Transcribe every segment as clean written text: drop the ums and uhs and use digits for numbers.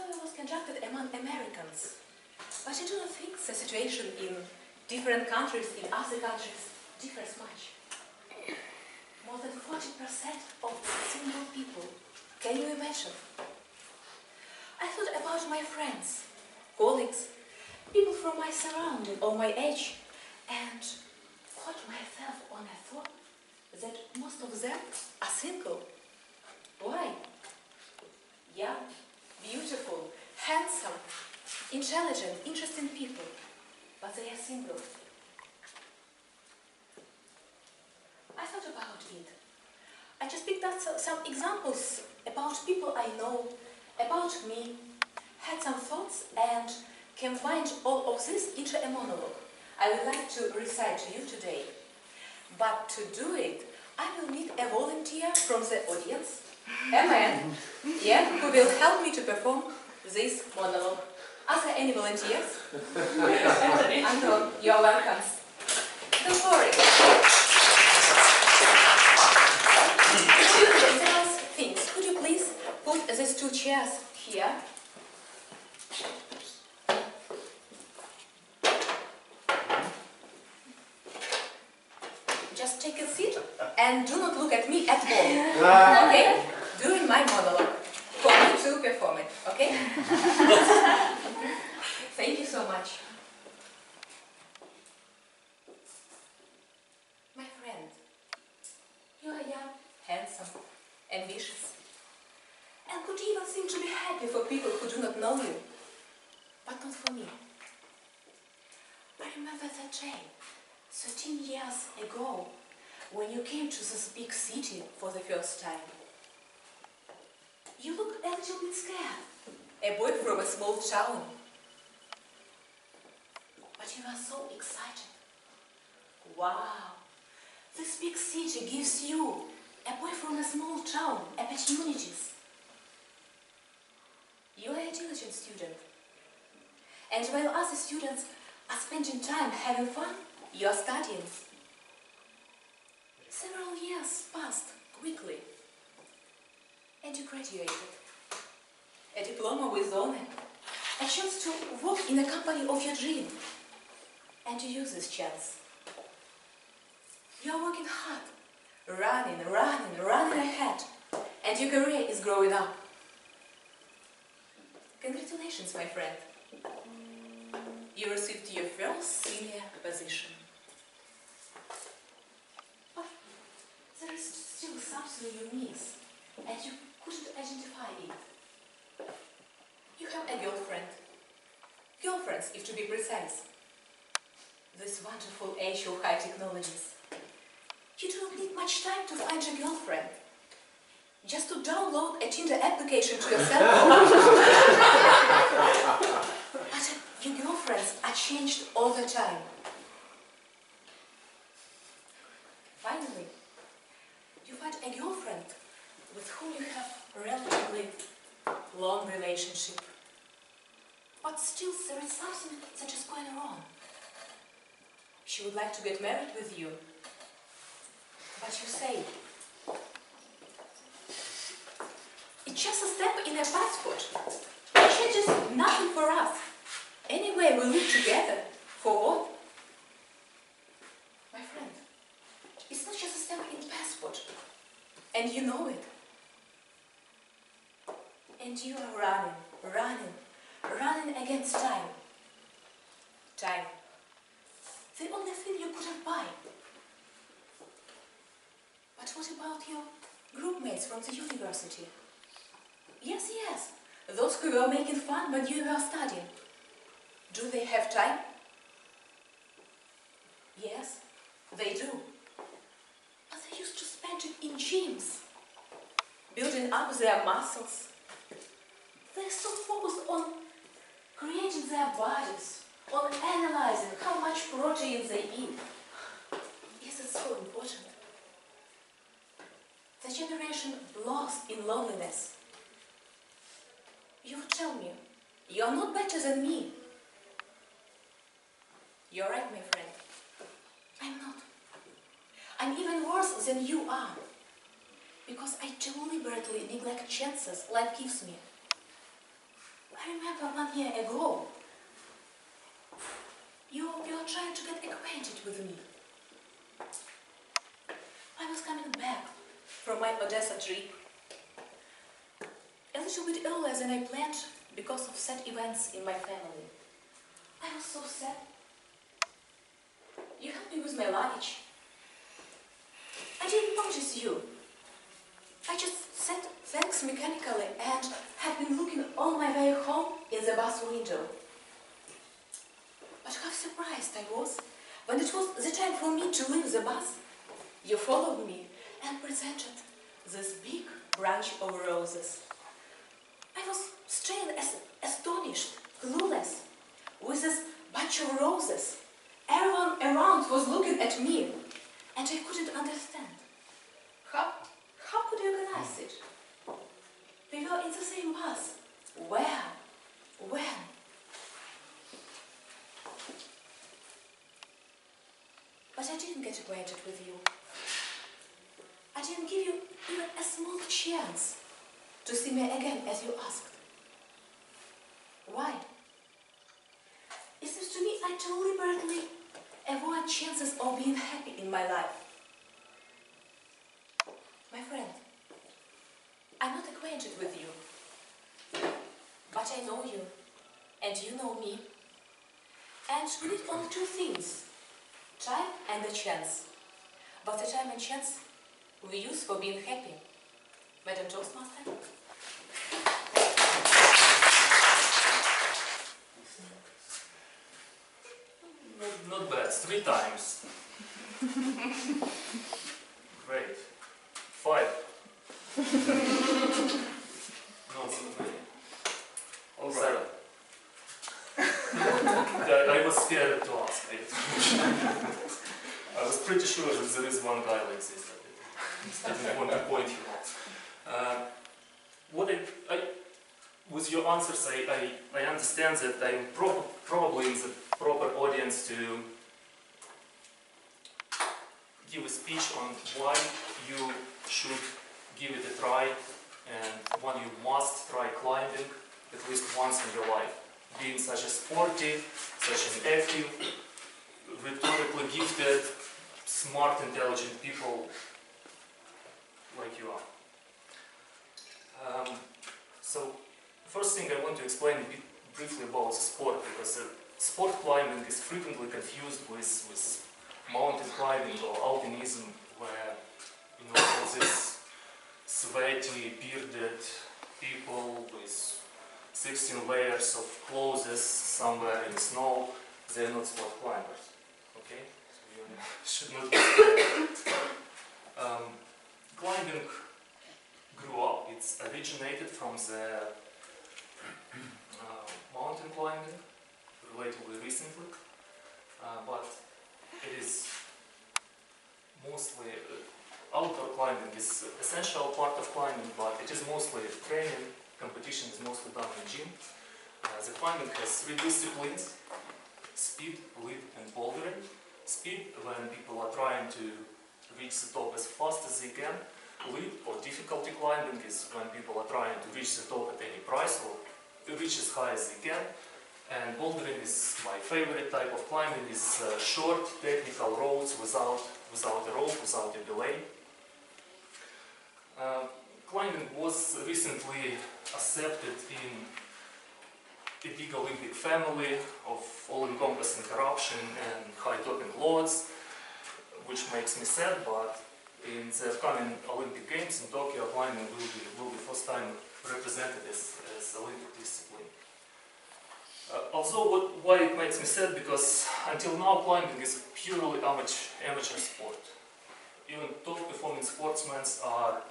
survey was conducted among Americans, but I do not think the situation in different countries, in other countries, differs much. More than 40% of single people. Can you imagine? I thought about my friends, colleagues, people from my surrounding or my age, and caught myself on a thought that most of them are single. Why? Young, beautiful, handsome, intelligent, interesting people, but they are single. I thought about it. I just picked up some examples about people I know, about me, had some thoughts and combined all of this into a monologue I would like to recite to you today. But to do it, I will need a volunteer from the audience, a man, yeah, who will help me to perform this monologue. Are there any volunteers? Anton, you are welcome. Don't worry. There are things. Could you please put these two chairs here? Just take a seat and do not look at me at all. Okay? During my monologue. For me to perform it. Okay? Thank you so much. My friend, you are young, handsome, ambitious, and could even seem to be happy for people who do not know you, but not for me. I remember that day, 13 years ago, when you came to this big city for the first time. You looked a little bit scared, a boy from a small town. But you were so excited. Wow, this big city gives you, a boy from a small town, opportunities. You are a diligent student. And while other students are spending time having fun, you are studying. Several years passed quickly. And you graduated. A diploma with honor. A chance to work in the company of your dream. And you use this chance. You are working hard. Running ahead. And your career is growing up. Congratulations, my friend. You received your first senior position. But there is still something you miss, and you couldn't identify it. You have a girlfriend. Girlfriends, if to be precise. This wonderful age of high technologies. You do not need much time to find your girlfriend. Just to download a Tinder application to your cell phone. But your girlfriends are changed all the time. Finally, you find a girlfriend with whom you have a relatively long relationship. But still there is something that is going wrong. She would like to get married with you. But you say, it's just a step in a passport. It changes nothing for us. Anyway, we live together. For what? My friend, it's not just a step in passport. And you know it. And you are running against time. Time. The only thing you couldn't buy. But what about your group mates from the university? Yes, those who were making fun when you were studying. Do they have time? Yes, they do. But they used to spend it in gyms, building up their muscles. They're so focused on creating their bodies, on analyzing how much protein they eat. Yes, it's so important. The generation lost in loneliness. You tell me, you are not better than me. You're right, my friend. I'm not. I'm even worse than you are. Because I deliberately neglect chances life gives me. I remember 1 year ago, you were trying to get acquainted with me. I was coming back from my Odessa trip a little bit earlier than I planned because of sad events in my family. I was so sad. You helped me with my luggage. I didn't notice you. I just said thanks mechanically and had been looking all my way home in the bus window. But how surprised I was when it was the time for me to leave the bus. You followed me and presented this big branch of roses. I was staying astonished, clueless, with this bunch of roses. Everyone around was looking at me, and I couldn't understand. How could you organize it? We were in the same bus. Where? When? But I didn't get acquainted with you. I didn't give you even a small chance to see me again as you asked. Why? It seems to me I deliberately avoid chances of being happy in my life. My friend, I'm not acquainted with you, but I know you, and you know me. And we need only two things, time and a chance. But the time and chance we use for being happy. Madam Toastmaster? Not bad, 3 times. Great. 5. Not so many. All 7. right. I was scared to ask. I was pretty sure that there is one guy like this. I didn't want to point him out. With your answers, I understand that I'm probably in the proper audience to give a speech on why you should give it a try and why you must try climbing at least once in your life. Being such a sporty, such an active, rhetorically gifted, smart, intelligent people like you are. So, first thing I want to explain a bit briefly about the sport, because sport climbing is frequently confused with mountain climbing or alpinism, where all these sweaty, bearded people with 16 layers of clothes somewhere in snow, they're not sport climbers. Okay? So you should not be scared. Climbing grew up, it's originated from the mountain climbing relatively recently, but it is mostly outdoor climbing is an essential part of climbing, but it is mostly training. Competition is mostly done in gym. The climbing has 3 disciplines: speed, lead, and bouldering. Speed, when people are trying to reach the top as fast as they can. Lead, or difficulty climbing, is when people are trying to reach the top at any price or reach as high as they can. And bouldering is my favorite type of climbing. Is short, technical roads without a rope, without a belay. Climbing was recently accepted in a big Olympic family of all-encompassing corruption and high-topping laws, which makes me sad, but in the upcoming Olympic Games in Tokyo, climbing will be first time represented as Olympic discipline. Also, why it makes me sad, because until now climbing is purely amateur sport. Even top-performing sportsmen are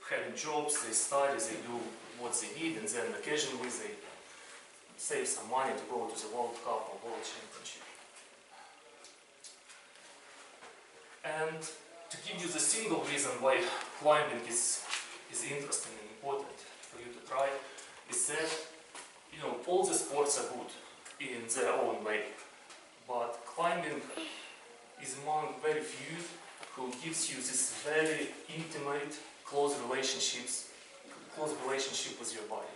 having jobs, they study, they do what they need, and then occasionally they save some money to go to the World Cup or World Championship. And to give you the single reason why climbing is interesting and important for you to try, is that all the sports are good in their own way, but climbing is among very few who gives you this very intimate, close relationship with your body.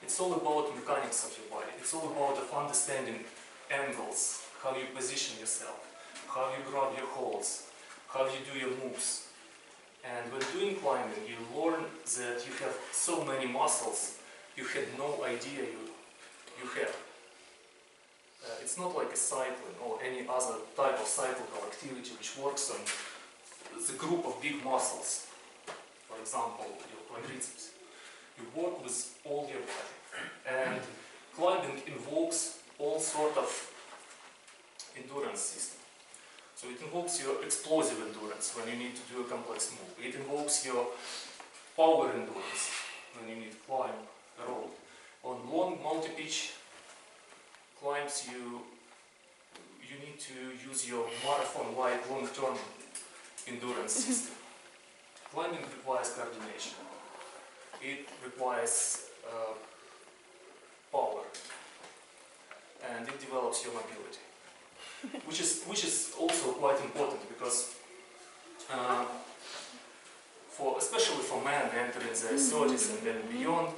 It's all about mechanics of your body. It's all about of understanding angles, how you position yourself, how you grab your holds, how you do your moves. And when doing climbing, you learn that you have so many muscles you had no idea you have. It's not like a cycling or any other type of cyclical activity which works on the group of big muscles. For example, your quadriceps. You work with all your body. And climbing invokes all sort of endurance system. So it invokes your explosive endurance when you need to do a complex move. It invokes your power endurance when you need to climb a road. On long multi-pitch climbs, you need to use your marathon-like long-term endurance system. Climbing requires coordination. It requires power, and it develops your mobility, which is also quite important because especially for men entering their 30s and then beyond,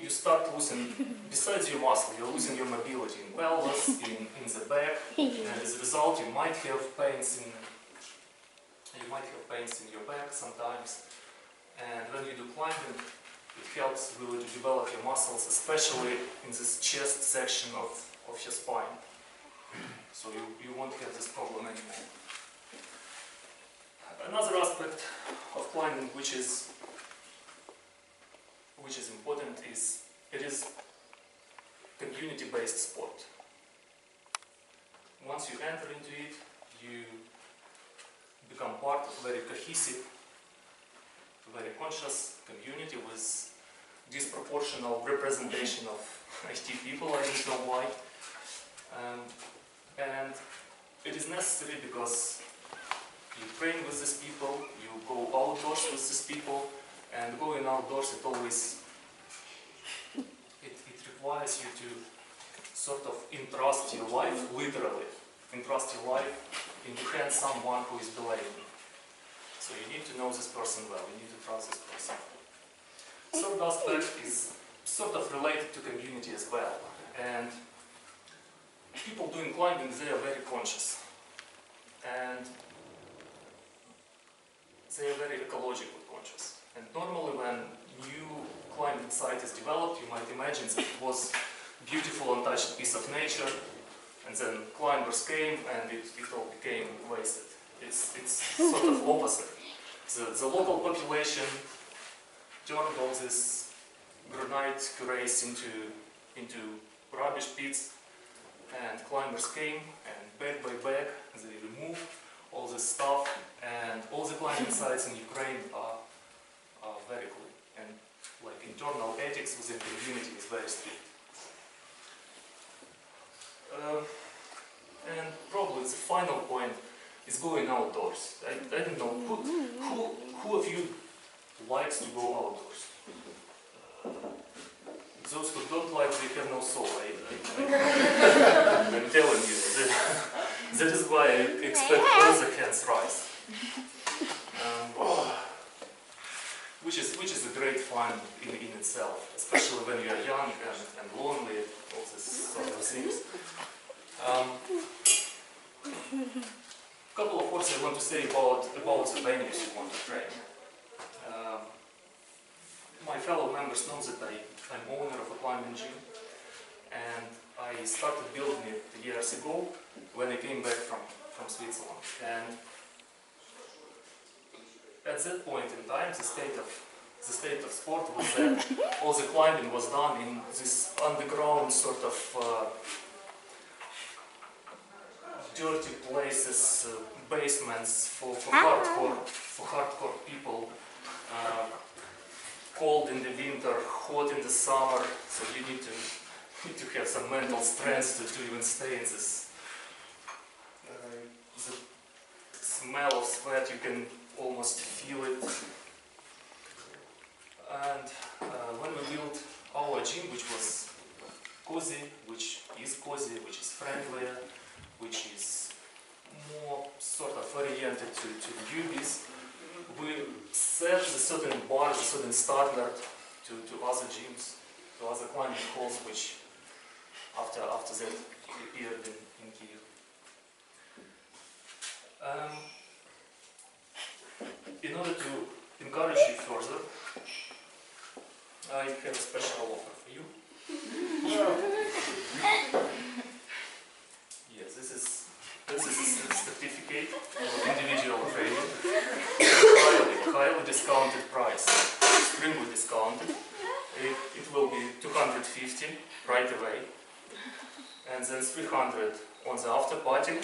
you start losing, besides your muscle, you're losing your mobility in pelvis, in the back, and as a result you might have pains in your back sometimes. And when you do climbing, it helps really to develop your muscles, especially in this chest section of your spine. So you won't have this problem anymore. Another aspect of climbing which is important is it is community-based sport. Once you enter into it, you become part of a very cohesive, very conscious community with disproportional representation of IT people, I don't know why. And it is necessary because you train with these people, you go outdoors with these people, and going outdoors it requires you to sort of entrust your life, literally, entrust your life into hands someone who is below you. So you need to know this person well, you need to trust this person. Third aspect is sort of related to community as well. And people doing climbing, they are very conscious. And they are very ecologically conscious. And normally when new climbing site is developed, you might imagine that it was beautiful untouched piece of nature, and then climbers came and it all became wasted. It's sort of opposite. The local population turned all this granite cuirass into rubbish pits, and climbers came and bag by bag they removed all this stuff, and all the climbing sites in Ukraine are very clean, and like internal ethics within the community is very strict. And probably the final point is going outdoors. I don't know, who of you likes to go outdoors? Those who don't like, they have no soul. I'm telling you, that is why I expect all the hands rise. Which is a great fun in itself, especially when you are young and lonely, all these sort of things. A couple of words I want to say about the venues you want to train. My fellow members know that I'm owner of a climbing gym, and I started building it years ago when I came back from Switzerland. And at that point in time, the state of sport was that all the climbing was done in this underground sort of dirty places, basements for hardcore people, cold in the winter, hot in the summer. So you need to have some mental strength to even stay in this. The smell of sweat, you can almost feel it. And when we built our gym, which was cozy, which is friendlier, which is more sort of oriented to the newbies, we set a certain bar, a certain standard to other gyms. other climbing halls which after that appeared in Kyiv. In order to encourage you further, I have a special offer for you. Yes, this is a certificate of individual training, highly discounted price, extremely discounted. It will be 250 right away, and then 300 on the after party,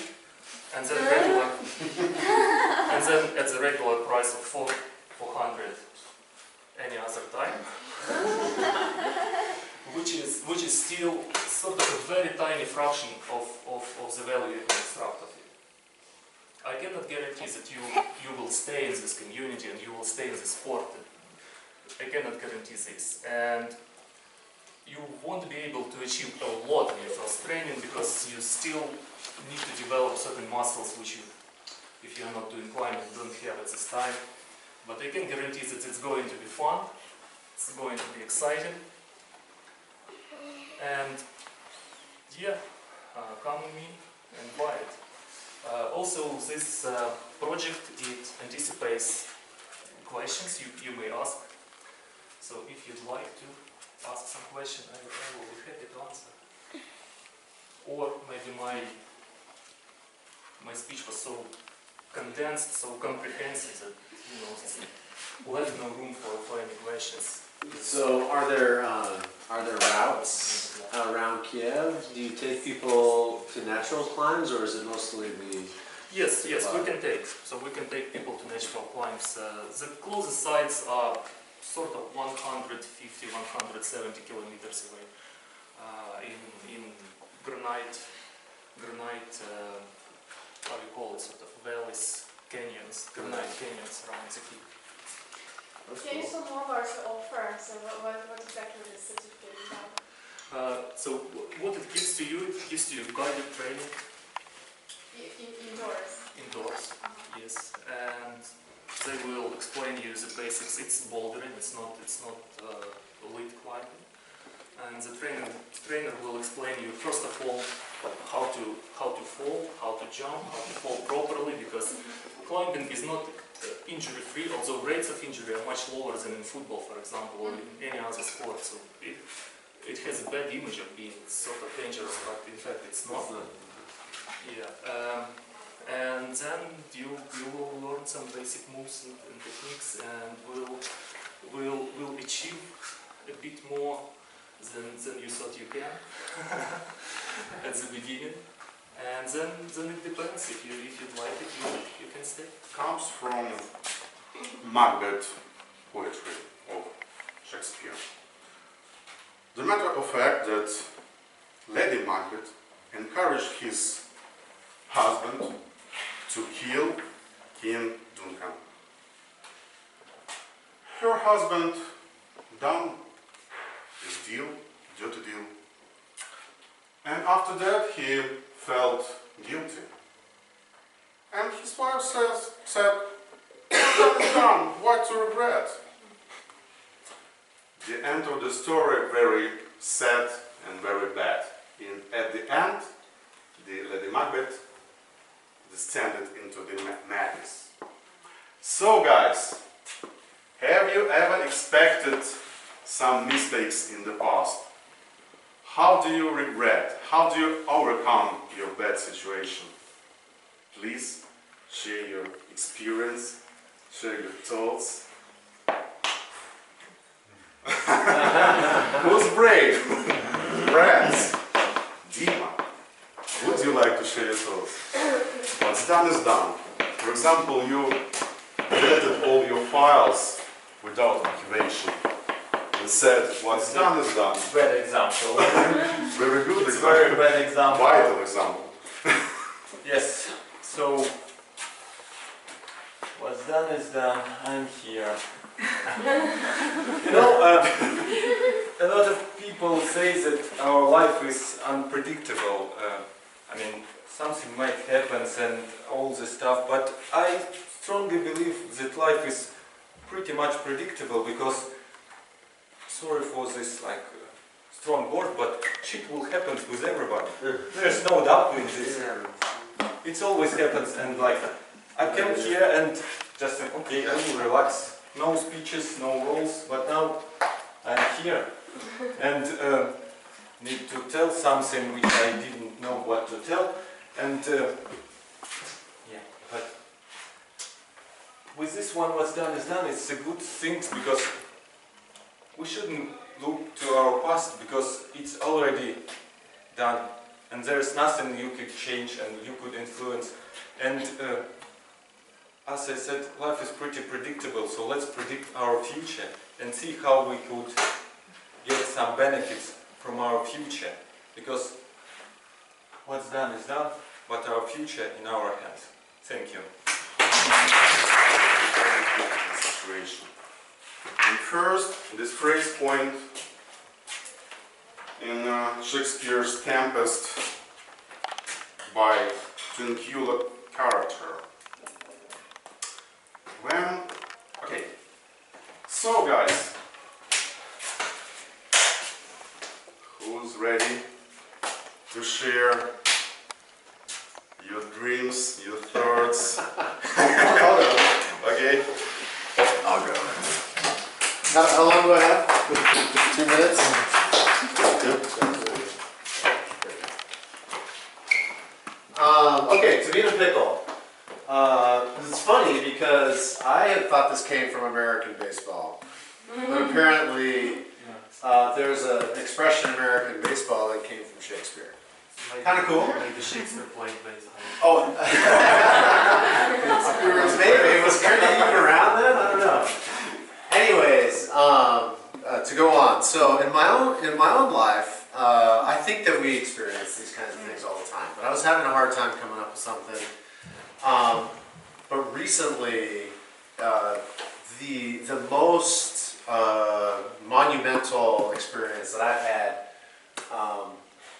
and then at the regular price of 400 any other time, which is still sort of a very tiny fraction of the value you can extract of it. I cannot guarantee that you will stay in this community and you will stay in this sport. I cannot guarantee this, and you won't be able to achieve a lot in your first training because you still need to develop certain muscles which you, if you are not doing climbing, don't have at this time. But I can guarantee that it's going to be fun, it's going to be exciting, and yeah, come with me and buy it. Also, this project, it anticipates questions you may ask. So if you'd like to ask some question, I will be happy to answer. Or maybe my speech was so condensed, so comprehensive that left no room for any questions. So are there routes around Kiev? Do you take people to natural climbs, or is it mostly the? Yes, we can take. So we can take people to natural climbs. The closest sites are sort of 150, 170 kilometers away in granite, how do you call it, sort of valleys, canyons, granite canyons around the Kyiv. Can you tell more about your offer? So what exactly is the certificate about? So what it gives to you, it gives to you guided training. Indoors? Indoors, yes. And they will explain you the basics. It's bouldering, it's not elite climbing. And the trainer will explain you first of all how to fall, how to jump, how to fall properly, because climbing is not injury-free, although rates of injury are much lower than in football, for example, or in any other sport. So it has a bad image of being sort of dangerous, but in fact it's not. Yeah. And then you will learn some basic moves and techniques, and will achieve a bit more than you thought you can at the beginning. And then it depends. If you'd like it, you can stay. Comes from Macbeth poetry of Shakespeare. The matter of fact that Lady Macbeth encouraged his husband to kill King Duncan. Her husband done his deal, dirty deal, and after that he felt guilty. And his wife said, "What is done? What to regret?" The end of the story very sad and very bad. At the end, the Lady Macbeth descended into the madness. So guys, have you ever expected some mistakes in the past? How do you regret? How do you overcome your bad situation? Please share your experience, share your thoughts. Who's brave? Friends. Dima, would you like to share your thoughts? What's done is done. For example, you deleted all your files without motivation and said, what's done is done. Bad example. Very good It's example. very bad example. Vital example. Yes, so what's done is done. I'm here. You know, a lot of people say that our life is unpredictable. I mean, something might happen and all this stuff, but I strongly believe that life is pretty much predictable because, sorry for this like strong word, but shit will happen with everybody. There's no doubt in this. It always happens, and like, I came here and just said, okay, I will relax. No speeches, no roles, but now I'm here and need to tell something which I didn't know what to tell. And yeah, but with this one, what's done is done. It's a good thing because we shouldn't look to our past because it's already done. And there's nothing you could change and you could influence. And as I said, life is pretty predictable, so let's predict our future and see how we could get some benefits from our future. Because what's done is done, but our future in our hands. Thank you. Situation. And first, this phrase point in Shakespeare's Tempest by Trincular character. Okay, so guys, who's ready to share your dreams, your thoughts? Okay, I'll go. How long do I have? 2 minutes? Okay, to be in a pickle. It's funny because I had thought this came from American baseball, but apparently there's an expression in American baseball that came from Shakespeare. Kind of cool. Maybe Shakespeare played baseball. Oh, maybe it was kind of even around then. I don't know. Anyways, to go on. So in my own life, I think that we experience these kinds of things all the time. But I was having a hard time coming up with something. But recently, the most monumental experience that I've had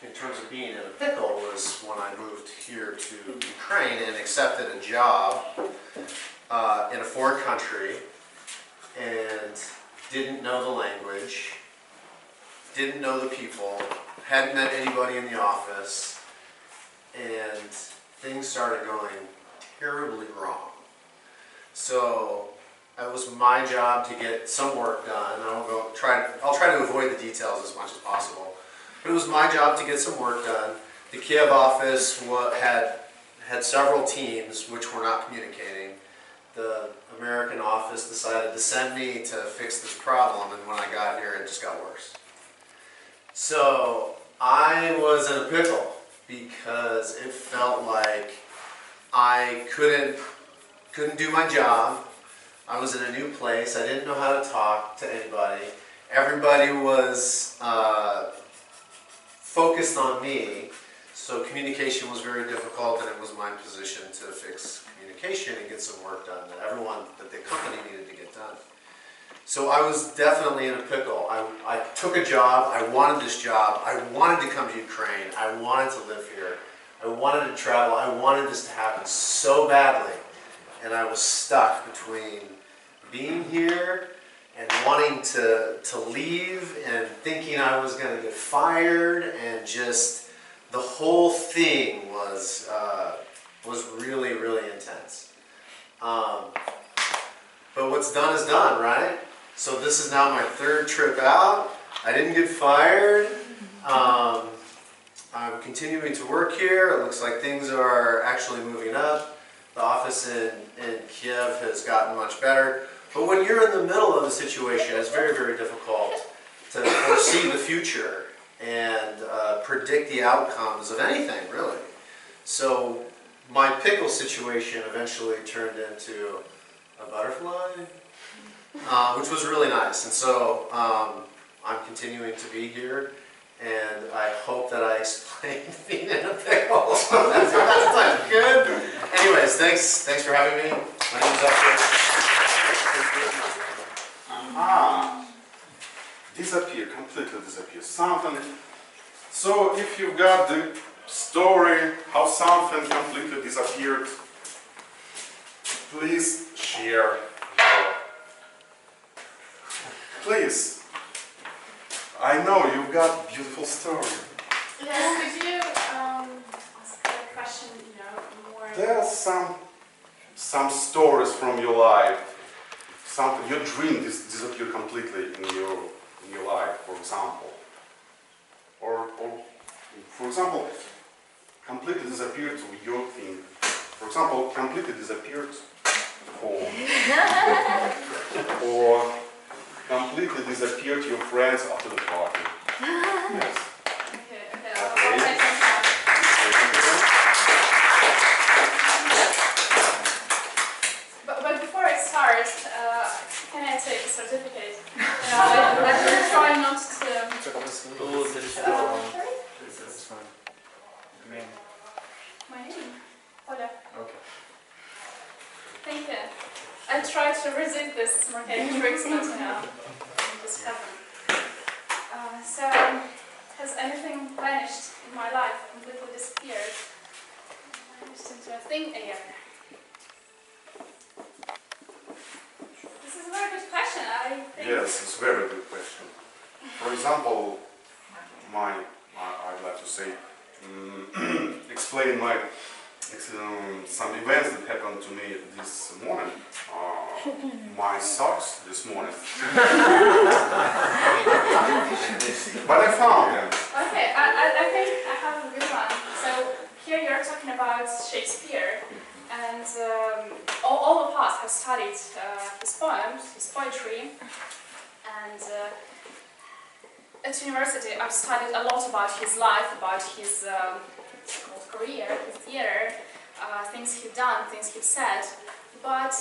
in terms of being in a pickle was when I moved here to Ukraine and accepted a job in a foreign country and didn't know the language, didn't know the people, hadn't met anybody in the office, and things started going terribly wrong. So it was my job to get some work done. I'll try to avoid the details as much as possible. But it was my job to get some work done. The Kiev office had several teams which were not communicating. The American office decided to send me to fix this problem, and when I got here, it just got worse. So I was in a pickle because it felt like I couldn't do my job. I was in a new place. I didn't know how to talk to anybody. Everybody was focused on me, so communication was very difficult, and it was my position to fix communication and get some work done that the company needed to get done. So I was definitely in a pickle. I took a job. I wanted this job. I wanted to come to Ukraine. I wanted to live here. I wanted to travel. I wanted this to happen so badly. And I was stuck between being here and wanting to leave and thinking I was going to get fired, and just the whole thing was really, really intense. But what's done is done, right? So this is now my third trip out. I didn't get fired. I'm continuing to work here. It looks like things are actually moving up. The office in Kiev has gotten much better. But when you're in the middle of a situation, it's very, very difficult to foresee the future and predict the outcomes of anything, really. So my pickle situation eventually turned into a butterfly, which was really nice. And so I'm continuing to be here, and I hope that I explained being in a pickle. That's good. Anyways, thanks for having me. My name is Art-Talkers. Aha! Completely disappear. Something. So if you've got the story how something completely disappeared, please share. Please. I know you've got a beautiful story. Yes, could you ask a question, you know, more? There are some stories from your life. Something your dream disappeared completely in your life, for example, or for example, completely disappeared your thing. For example, completely disappeared home, or completely disappeared your friends after the party. Yes. Okay, I'll take some time. But before I start, can I take a certificate? I will try not to... That's fine. My name? Oля. Okay. Thank you. I tried to resist this marketing tricks, but it just happened. So, has anything vanished in my life, completely disappeared? Vanished into a thing again? This is a very good question, I think. Yes, it's a very good question. For example, I'd like to say, explain some events that happened to me this morning. My socks this morning. But I found them. Okay, I think I have a good one. So here you're talking about Shakespeare, and all of us have studied his poems, his poetry, and at university I've studied a lot about his life, about his career, his theater, things he'd done, things he'd said, but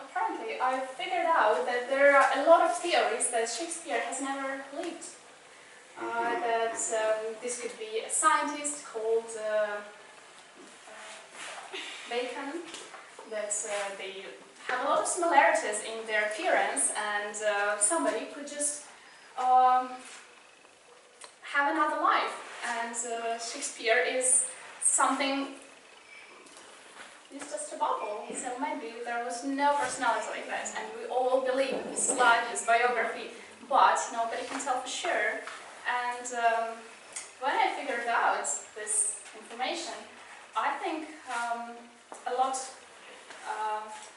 apparently I figured out that there are a lot of theories that Shakespeare has never lived. That this could be a scientist called Bacon, that they have a lot of similarities in their appearance, and somebody could just have another life. And Shakespeare is something, it's just a bubble, so maybe there was no personality like that, and we all believe his life, his biography, but nobody can tell for sure. And when I figured out this information, I think a lot,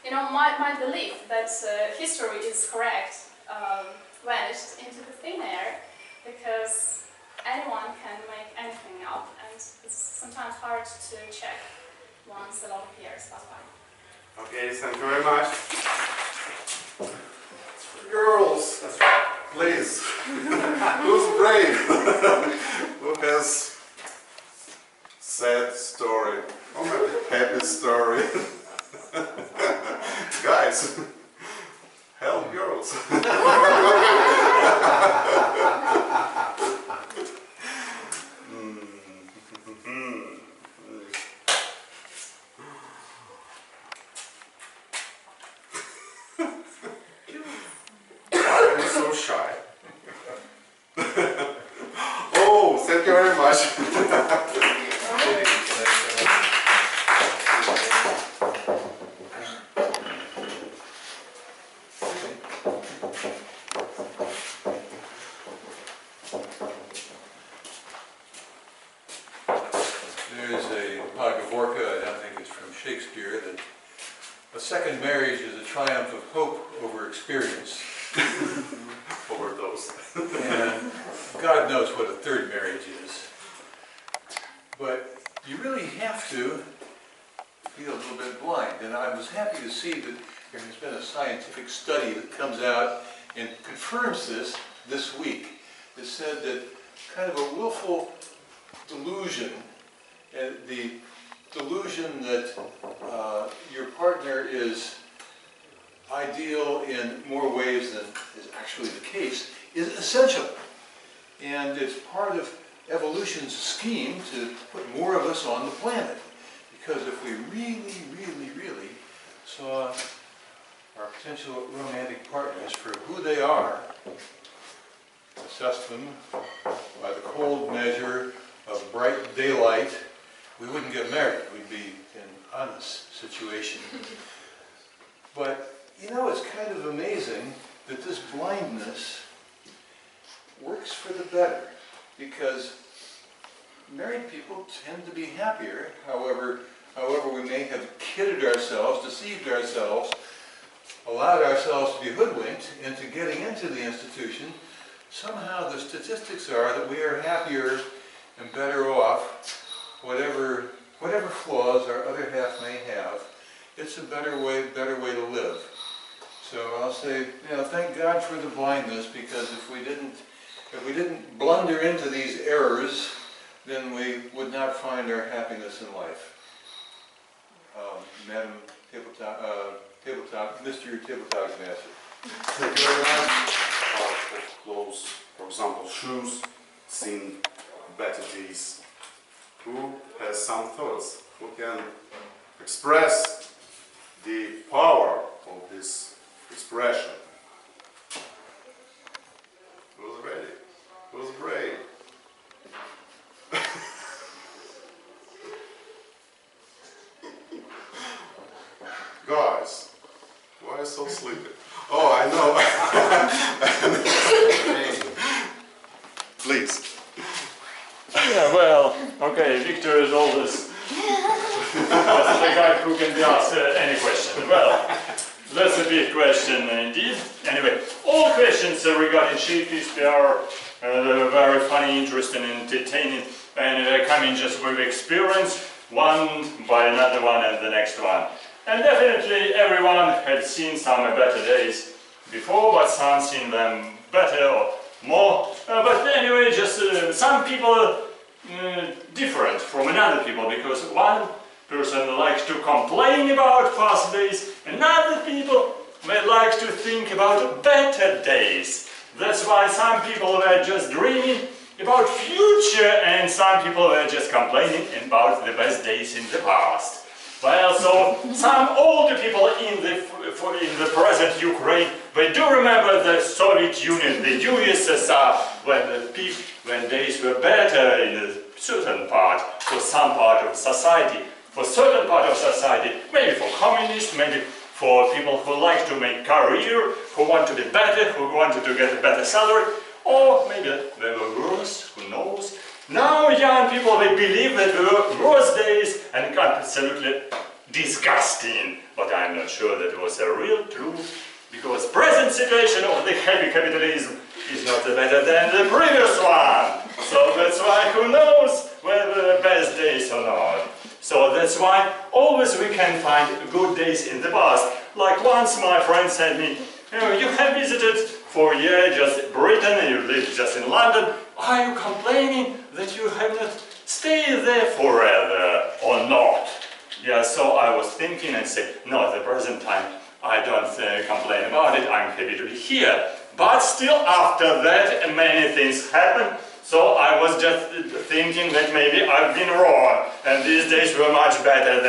you know, my belief that history is correct vanished into the thin air, because anyone can make anything up, and it's sometimes hard to check once a lot of years pass by. Okay, thank you very much. Girls, please. Who's brave? Who has sad story? Or maybe happy story? Guys, help girls. So shy. Oh, thank you very much. There's a Gorkogo, I think it's from Shakespeare, that a second marriage is a triumph of hope over experience. Overdose. And God knows what a third marriage is. But you really have to be a little bit blind. And I was happy to see that there has been a scientific study that comes out and confirms this week. That said that kind of a willful delusion, and the delusion that your partner is ideal in more ways than is actually the case, is essential. And it's part of evolution's scheme to put more of us on the planet. Because if we really saw our potential romantic partners for who they are, assess them by the cold measure of bright daylight, we wouldn't get married. We'd be in an honest situation. But you know, it's kind of amazing that this blindness works for the better, because married people tend to be happier. However we may have kidded ourselves, deceived ourselves, allowed ourselves to be hoodwinked into getting into the institution, somehow the statistics are that we are happier and better off, whatever flaws our other half may have. It's a better way to live. So I'll say, thank God for the blindness, because if we didn't blunder into these errors, then we would not find our happiness in life. Madam Mr. Tabletop Master. Thank you very much. Of clothes, for example, shoes, seen better days. Who has some thoughts? Who can express the power of this expression? Who's ready? Who's brave? Guys, why are you so sleepy? Oh, I know. Please. Yeah, well, okay, Victor is always the guy who can be asked any question. Well, that's a big question indeed. Anyway, all questions regarding Shakespeare are very funny, interesting, entertaining, and coming just with experience, one by another one and the next one. And definitely everyone had seen some better days before, but some seen them better or more. But anyway, just some people different from another people, because one person likes to complain about past days, and other people may like to think about better days. That's why some people were just dreaming about future, and some people were just complaining about the best days in the past. Well, so some older people in the present Ukraine, they do remember the Soviet Union, the USSR, when days were better in a certain part, for some part of society. For certain part of society, maybe for communists, maybe for people who like to make career, who want to be better, who wanted to get a better salary, or maybe they were worse, who knows. Now young people, they believe that there were worse days and absolutely disgusting, but I'm not sure that it was a real truth, because present situation of the heavy capitalism is not better than the previous one. So that's why who knows whether the best days or not. So that's why always we can find good days in the past. Like once my friend said me, you have visited for a year just Britain and you live just in London. Are you complaining that you have not stayed there forever or not? Yeah, so I was thinking and said, no, at the present time I don't complain about it, I'm happy to be here. But still after that many things happened, so I was just thinking that maybe I've been wrong and these days were much better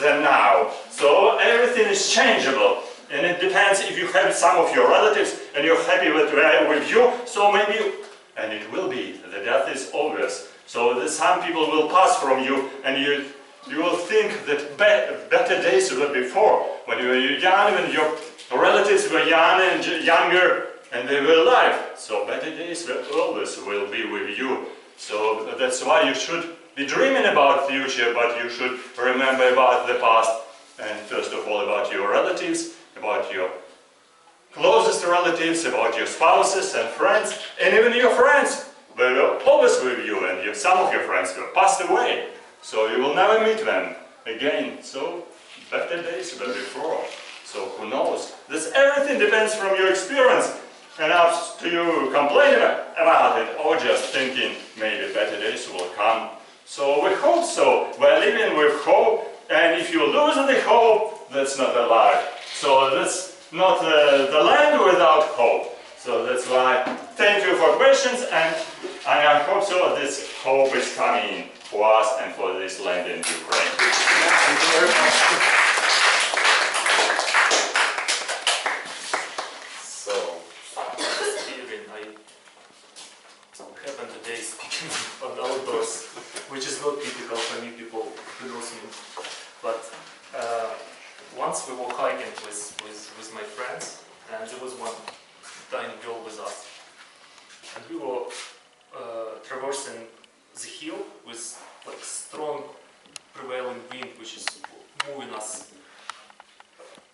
than now. So everything is changeable. And it depends if you have some of your relatives and you're happy with you, so maybe, and it will be, the death is obvious. So some people will pass from you and you will think that better days were before, when you were young and your relatives were young and younger and they were alive. So better days always will be with you. So that's why you should be dreaming about the future, but you should remember about the past, and first of all about your relatives, about your closest relatives, about your spouses and friends, and even your friends. They were always with you, and some of your friends were passed away, so you will never meet them again. So better days were before. So who knows? This everything depends from your experience, and up to you complain about it, or just thinking maybe better days will come. So we hope so. We're living with hope, and if you lose the hope, that's not a life. So that's not the land without hope. So that's why thank you for questions, and I hope so this hope is coming for us and for this land in Ukraine. Thank you very much. So, Steven, I happen today speaking about outdoors, which is not typical for me, people who knows me. But once we were hiking with my friends, and there was one tiny girl with us, and we were us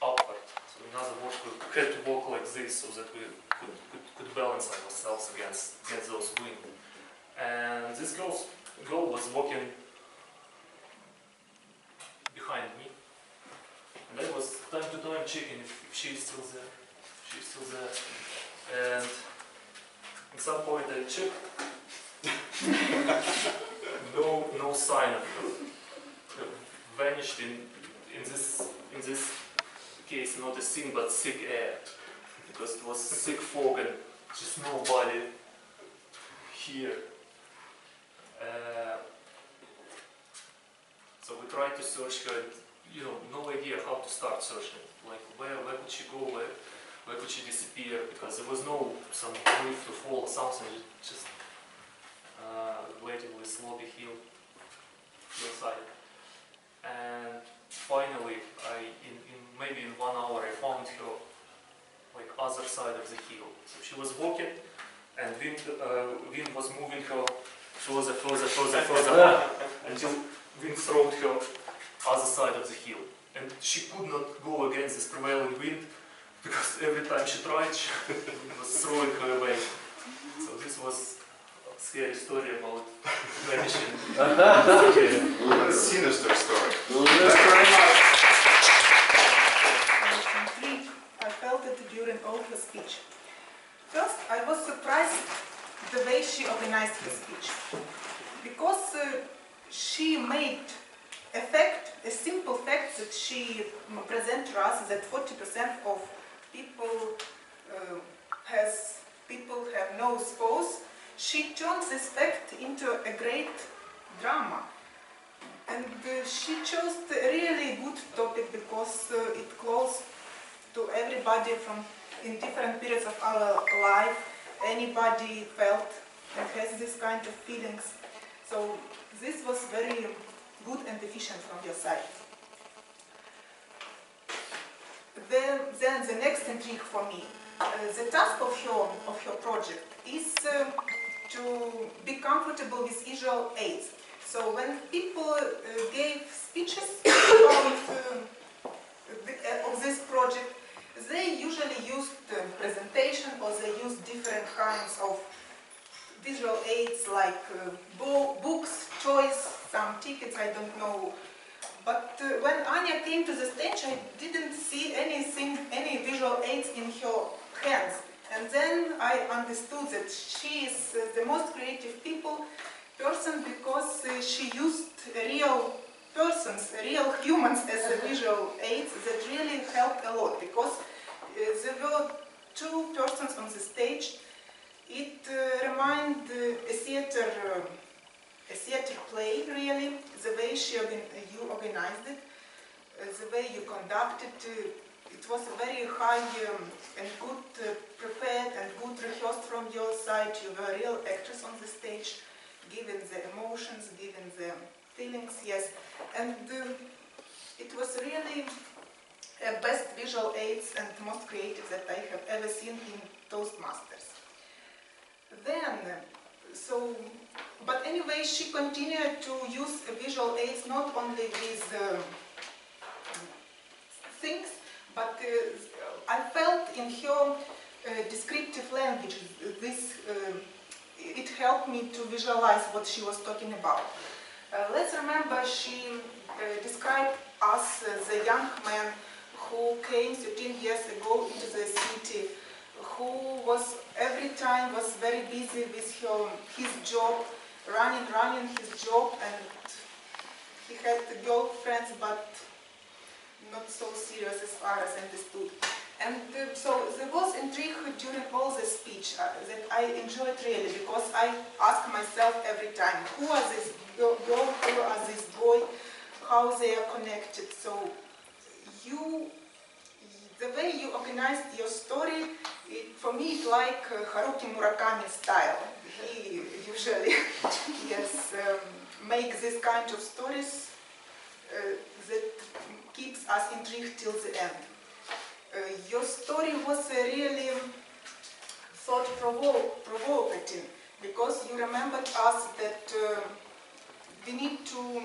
upward. So in other words, we had to walk like this so that we could balance ourselves against those wind. And this girl was walking behind me, and I was time to time checking if she's still there. She's still there. And at some point I checked. No sign of her. Vanished in this case, not a thing but thick air, because it was thick fog and just nobody here. So we tried to search her, no idea how to start searching. Like where could she go, where could she disappear, because there was no some cliff to fall or something, just relatively slopey hillside. And finally, maybe in 1 hour, I found her like other side of the hill. So she was walking, and wind was moving her further until wind threw her other side of the hill. And she could not go against this prevailing wind, because every time she tried, it was throwing her away. So this was a scary story about vanishing. What a sinister story. Thank you very much. I felt it during all her speech. First, I was surprised the way she organized her speech, because she made a simple fact that she presented to us, that 40% of people have no spouse. She turned this fact into a great drama. And she chose a really good topic, because it close to everybody in different periods of our life. Anybody felt and has this kind of feelings. So this was very good and efficient from your side. Then the next intrigue for me, the task of your project is to be comfortable with visual aids. So when people gave speeches of this project, they usually used presentation, or they used different kinds of visual aids like books, toys, some tickets, I don't know. But when Anya came to the stage, I didn't see any visual aids in her hands. And then I understood that she is the most creative person, because she used real persons, real humans as a visual aids that really helped a lot, because there were 2 persons on the stage. It reminded a theater play, really, the way you organized it, the way you conducted it. It was very high and good prepared and good rehearsed from your side. You were real actors on the stage, given the emotions, given the feelings, yes. And it was really best visual aids and most creative that I have ever seen in Toastmasters. Then, but anyway, she continued to use visual aids not only with things, but I felt in her descriptive language, it helped me to visualize what she was talking about. Let's remember she described us the young man who came 13 years ago into the city, who was every time was very busy with his job, running his job, and he had girlfriends, but not so serious as far as I understood. And so there was intrigue during all the speech that I enjoyed really, because I asked myself every time, who are this girl, who are this boy, how they are connected. So the way you organized your story, for me it's like Haruki Murakami style. He usually makes this kind of stories that keeps us intrigued till the end. Your story was really thought-provoking, because you remembered us that we need to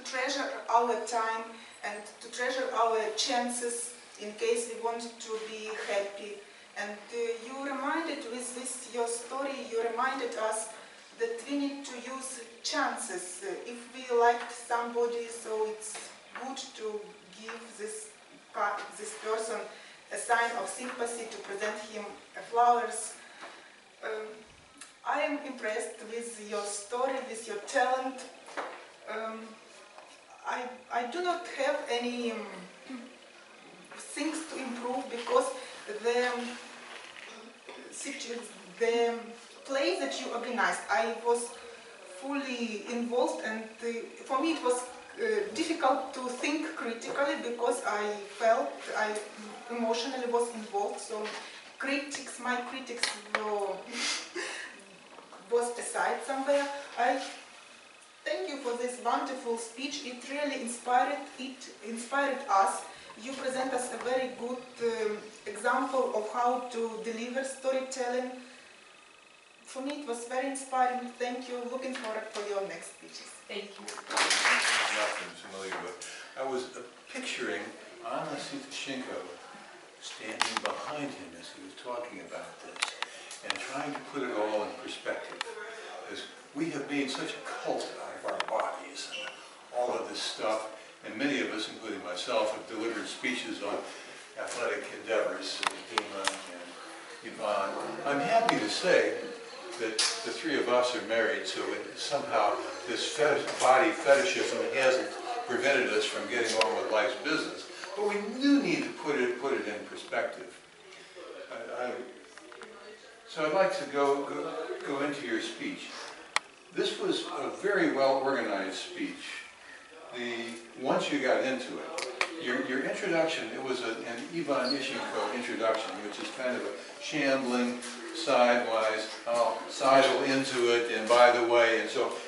treasure our time and to treasure our chances in case we want to be happy. And you reminded with this, your story, you reminded us that we need to use chances. If we liked somebody, so it's good to give this person a sign of sympathy, to present him flowers. I am impressed with your story, with your talent. I do not have any things to improve because the play that you organized, I was fully involved, and for me it was difficult to think critically because I felt I emotionally was involved. So my critics was aside somewhere. I thank you for this wonderful speech. It really inspired us. You present us a very good example of how to deliver storytelling. For me, it was very inspiring. Thank you. Looking forward for your next speeches. Thank you. Nothing familiar with. I was picturing Anna Sitoshenko standing behind him as he was talking about this and trying to put it all in perspective. Because we have made such a cult out of our bodies and all of this stuff, and many of us, including myself, have delivered speeches on athletic endeavors, Dima and Ivan. I'm happy to say that the three of us are married, so somehow this body fetishism hasn't prevented us from getting on with life's business. But we do need to put it in perspective. So I'd like to go into your speech. This was a very well organized speech. Once you got into it, your introduction, it was an Ivan Ishenko introduction, which is kind of a shambling, sidewise, I'll sidle into it, and by the way,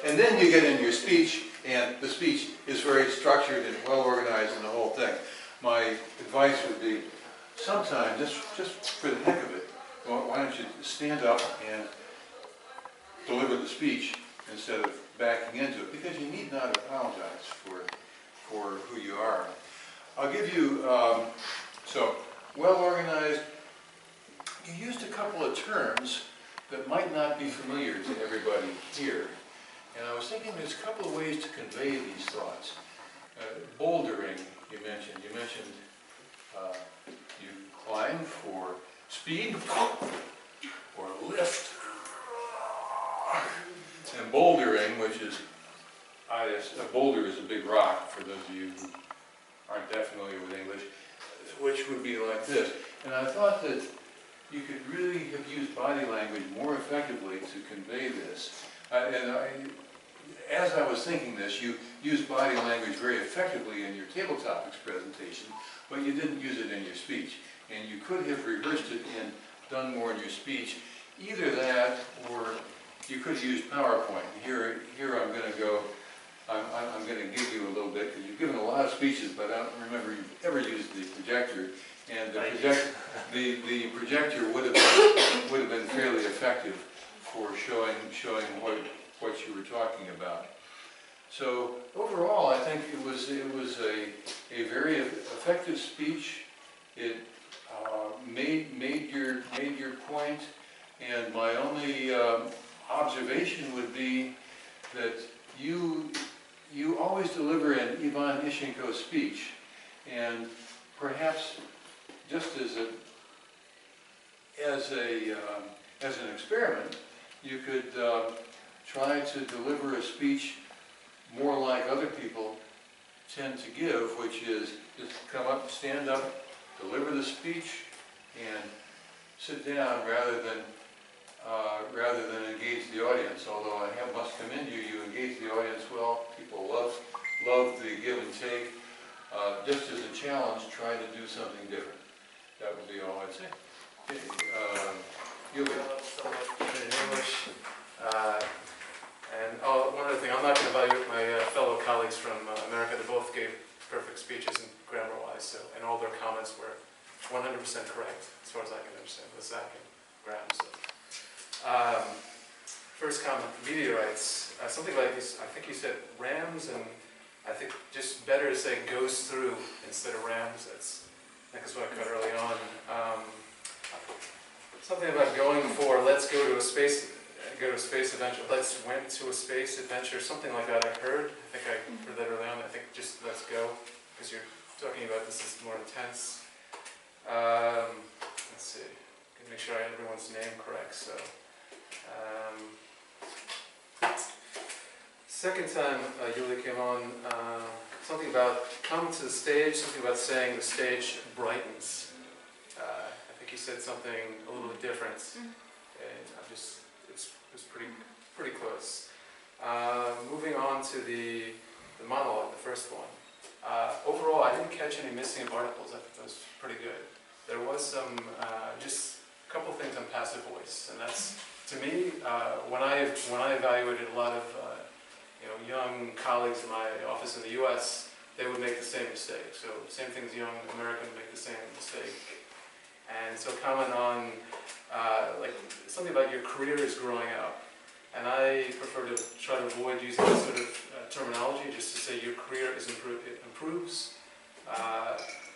and then you get into your speech, and the speech is very structured and well organized and the whole thing. My advice would be, sometime, just for the heck of it, why don't you stand up and deliver the speech instead of backing into it, because you need not apologize for who you are. I'll give you, so, well organized. You used a couple of terms that might not be familiar to everybody here. And I was thinking there's a couple of ways to convey these thoughts. Bouldering, you mentioned. You mentioned you climb for speed or lift. And bouldering, which is, a boulder is a big rock, for those of you who aren't that familiar with English, which would be like this. And I thought that you could really have used body language more effectively to convey this. As I was thinking this, you used body language very effectively in your table topics presentation, but you didn't use it in your speech. And you could have rehearsed it and done more in your speech. Either that, or you could have used PowerPoint. Here I'm going to go. I'm going to give you a little bit, because you've given a lot of speeches, but I don't remember you've ever used the projector. And the projector would have been fairly effective for showing what you were talking about. So overall, I think it was a very effective speech. It made your point, and my only observation would be that you always deliver an Ivan Ishenko speech, and perhaps just as an experiment, you could try to deliver a speech more like other people tend to give, which is just come up, stand up, deliver the speech, and sit down rather than engage the audience. Although I must commend you, you engage the audience well. People love the give and take. Just as a challenge, try to do something different. That would be all I'd say. Okay, Yulia. So much in English. And one other thing, I'm not going to evaluate my fellow colleagues from America. They both gave perfect speeches and grammar-wise, and all their comments were 100% correct, as far as I can understand, with Zach and Graham. So. First comment, meteorites. Something like this, I think you said rams and I think just better to say goes through instead of rams. That's what I cut early on. Something about going for, let's go to a space adventure. Let's went to a space adventure, something like that. I think I heard that early on. I think just let's go, because you're talking about this is more intense. Let's see, gotta make sure I have everyone's name correct. So, second time Yulia came on, something about come to the stage, something about saying the stage brightens. I think he said something a little bit different, and it was pretty close. Moving on to the monologue, the first one. Overall, I didn't catch any missing articles. I thought that was pretty good. There was some, just a couple things on passive voice, and that's, to me, when I evaluated a lot of young colleagues in my office in the U.S., they would make the same mistake. So same thing as young Americans make the same mistake. And so comment on like something about your career is growing up. And I prefer to try to avoid using this sort of terminology, just to say your career is it improves.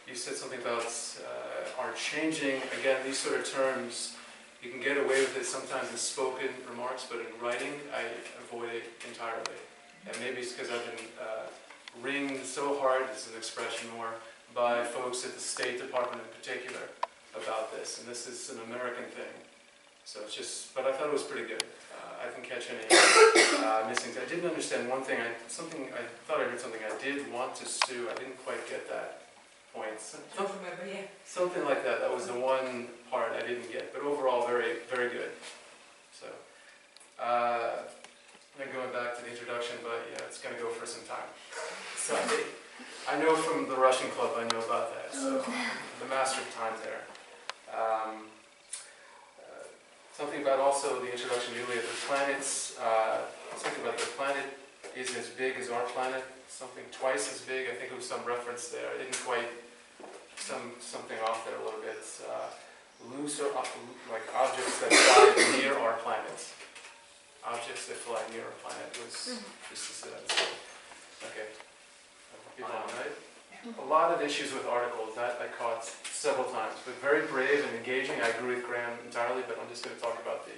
You said something about are changing. Again, these sort of terms, you can get away with it sometimes in spoken remarks, but in writing, I avoid it entirely. And maybe it's because I've been ringed so hard, this is an expression more, by folks at the State Department in particular about this. And this is an American thing. So it's just, but I thought it was pretty good. I didn't catch any missing. I didn't understand one thing. I thought I heard something. I did want to sue. I didn't quite get that point. Something like that. That was the one part I didn't get. But overall, very, very good. So, then going back to the introduction, but yeah, it's going to go for some time. So I know from the Russian club, I know about that. So the master of time there. Something about also the introduction, Yulia, the planets. Something about the planet is as big as our planet. Something twice as big. I think it was some reference there. I didn't quite something off there a little bit. Loose or like objects that fly near our planet. Objects that fly near our planet was just to say that. Okay. Keep on, right? A lot of issues with articles that I caught several times, but very brave and engaging. I agree with Graham entirely, but I'm just going to talk about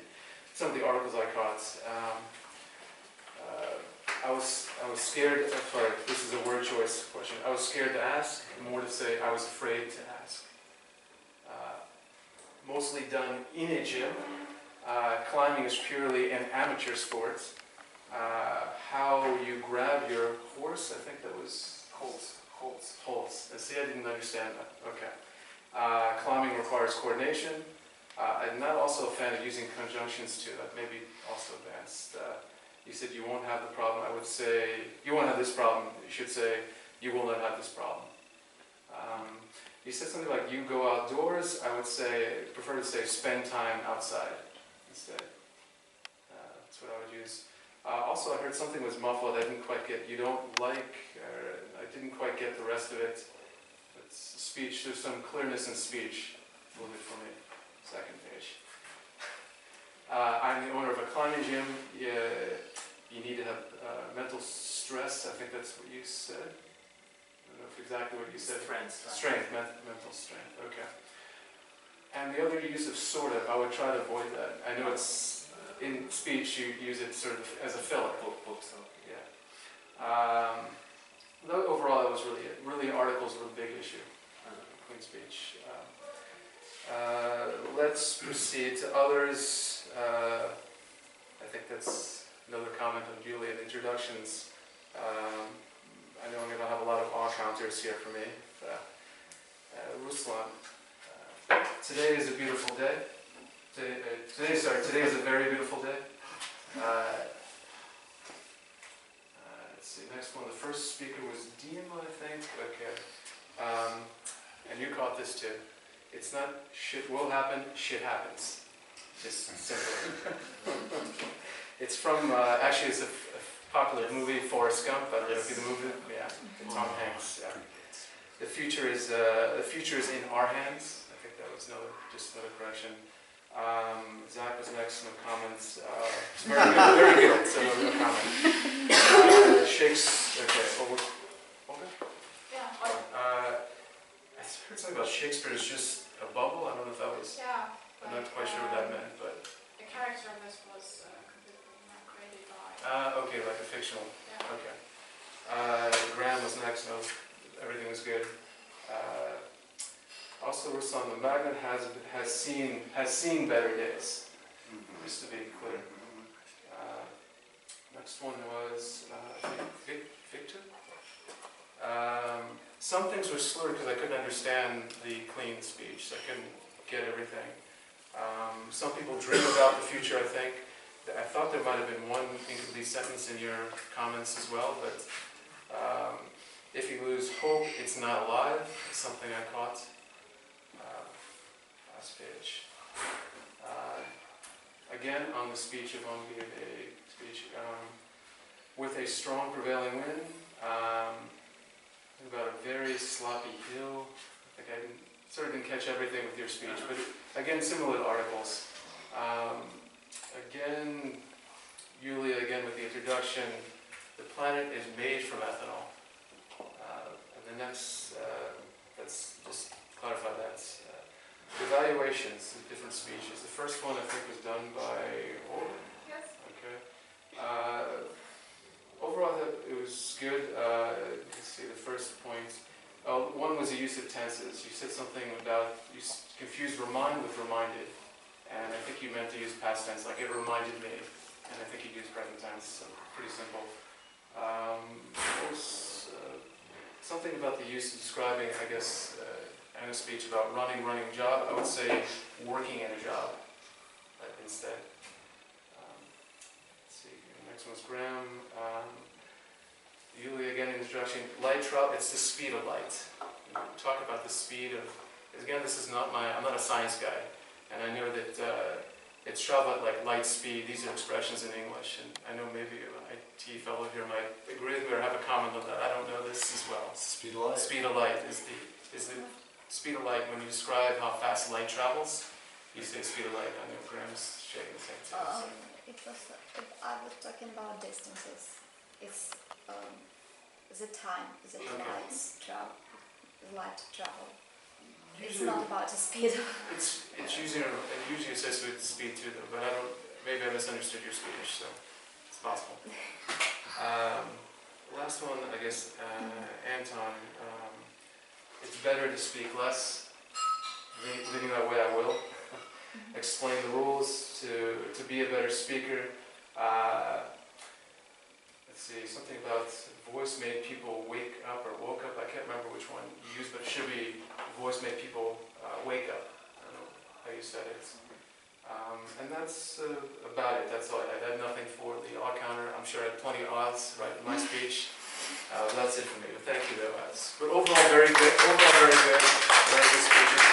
some of the articles I caught. I was scared. Sorry, this is a word choice question. I was scared to ask. More to say, I was afraid to ask. Mostly done in a gym. Climbing is purely an amateur sport. How you grab your horse, I think that was holds. See, I didn't understand that. Okay. Climbing requires coordination. I'm not also a fan of using conjunctions too. That may be also advanced. You said you won't have the problem. I would say you won't have this problem. You should say you will not have this problem. You said something like you go outdoors. I would say prefer to say spend time outside instead. That's what I would use. Also, I heard something was muffled. I didn't quite get. You don't like. I didn't quite get the rest of it. It's speech. There's some clearness in speech. A little bit for me. Second page. I'm the owner of a climbing gym. You need to have mental stress. I think that's what you said. I don't know if exactly what you said. Strength. Mental strength. Okay. And the other use of sort of, I would try to avoid that. I know it's in speech you use it sort of as a filler. Yeah. Overall, that was really it. Really, articles were the big issue. Clean speech. Let's proceed to others. I think that's another comment on Julia, the introductions. I know I'm going to have a lot of counters here for me. Ruslan. Today is a beautiful day. Today is a very beautiful day. Let's see, next one. The first speaker was Dima, I think. Okay. And you caught this too. It's not shit will happen, shit happens. Just simple. It's from, actually it's a popular movie, Forrest Gump. I don't know if you know the movie. Yeah, Tom Hanks. Yeah. The future is in our hands. I think that was just another correction. Zach was next, no comments. Very good, so no comment. Shakes, okay, is just a bubble. I don't know if that was, Yeah. I'm not quite sure what that meant, but. The character of this was completely created by. Okay, like a fictional. Yeah. Okay. Graham was next. No, everything was good. Also, Ruslan, the magnet has seen better days. Just to be clear. Next one was Victor. Some things were slurred because I couldn't understand the clean speech. So I couldn't get everything. Some people dream about the future, I think. I thought there might have been one incomplete sentence in your comments as well, but if you lose hope, it's not alive. It's something I caught. Last page. Again, on the speech, if I'm giving a speech, with a strong prevailing wind, about a very sloppy hill. I think I sort of didn't catch everything with your speech, but again, similar articles. Again, Yulia, again with the introduction, the planet is made from ethanol. And the next, let's just clarify that. Evaluations of different speeches. The first one I think was done by Orban. Yes. Okay. Overall, it was good. Let's see, the first point. One was the use of tenses. You said something about, you confused remind with reminded. And I think you meant to use past tense, like it reminded me. And I think you used present tense, so pretty simple. Something about the use of describing, I guess, in a speech about running a job, I would say working in a job instead. Let's see, the next one's Graham. Yulia, again, in the introduction, light travel, it's the speed of light. Talk about the speed of, again, this is not I'm not a science guy, and I know that it's travel at like light speed. These are expressions in English, and I know maybe an IT fellow here might agree with me or have a comment on that. I don't know this as well. Speed of light. Speed of light is the speed of light. When you describe how fast light travels, you say speed of light. I know Graham's shaking his head too. So. I was talking about distances. It's the time, the light travel. It's Usually, not about the speed. It's usually associated with speed too, though. But maybe I misunderstood your speech, so it's possible. Last one, I guess, Anton. It's better to speak less. Leading that way, I will. Explain the rules to be a better speaker. Let's see, something about voice made people wake up or woke up. I can't remember which one you used, but it should be voice made people wake up. I don't know how you said it. And that's about it. That's all I had. I had nothing for the odd counter. I'm sure I had plenty of odds right in my speech. That's it for me. But thank you, though. But overall, very good. Very good speeches.